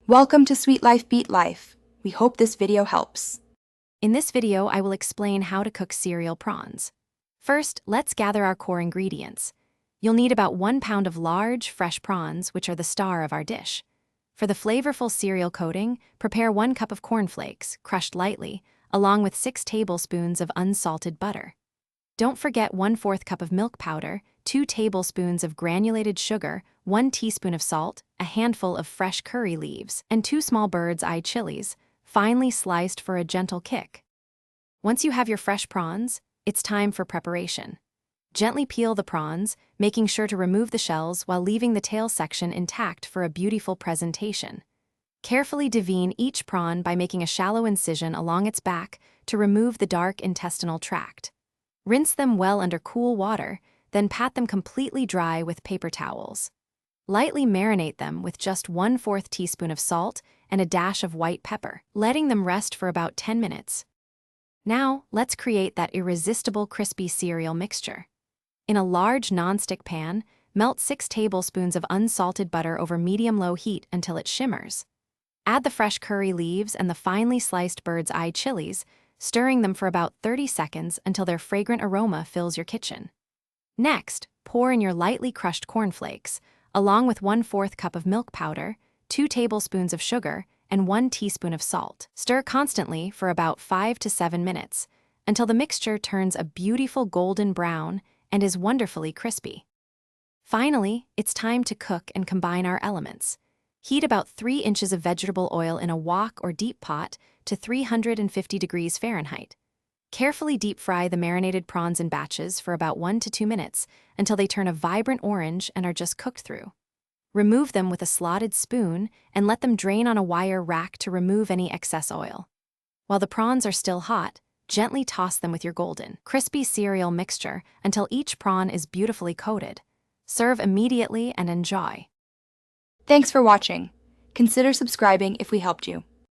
Welcome to Sweet Life Beat Life. We hope this video helps. In this video, I will explain how to cook cereal prawns. First, let's gather our core ingredients. You'll need about 1 pound of large, fresh prawns, which are the star of our dish. For the flavorful cereal coating, prepare 1 cup of cornflakes, crushed lightly, along with 6 tablespoons of unsalted butter. Don't forget 1/4 cup of milk powder, 2 tablespoons of granulated sugar, 1 teaspoon of salt, a handful of fresh curry leaves, and 2 small bird's eye chilies, finely sliced for a gentle kick. Once you have your fresh prawns, it's time for preparation. Gently peel the prawns, making sure to remove the shells while leaving the tail section intact for a beautiful presentation. Carefully devein each prawn by making a shallow incision along its back to remove the dark intestinal tract. Rinse them well under cool water, then pat them completely dry with paper towels. Lightly marinate them with just 1/4 teaspoon of salt and a dash of white pepper, letting them rest for about 10 minutes. Now, let's create that irresistible crispy cereal mixture. In a large non-stick pan, melt 6 tablespoons of unsalted butter over medium-low heat until it shimmers. Add the fresh curry leaves and the finely sliced bird's eye chilies, stirring them for about 30 seconds until their fragrant aroma fills your kitchen. Next, pour in your lightly crushed cornflakes, along with 1/4 cup of milk powder, 2 tablespoons of sugar, and 1 teaspoon of salt. Stir constantly for about 5 to 7 minutes, until the mixture turns a beautiful golden brown and is wonderfully crispy. Finally, it's time to cook and combine our elements. Heat about 3 inches of vegetable oil in a wok or deep pot to 350 degrees Fahrenheit. Carefully deep fry the marinated prawns in batches for about 1 to 2 minutes until they turn a vibrant orange and are just cooked through. Remove them with a slotted spoon and let them drain on a wire rack to remove any excess oil. While the prawns are still hot, gently toss them with your golden, crispy cereal mixture until each prawn is beautifully coated. Serve immediately and enjoy. Thanks for watching. Consider subscribing if we helped you.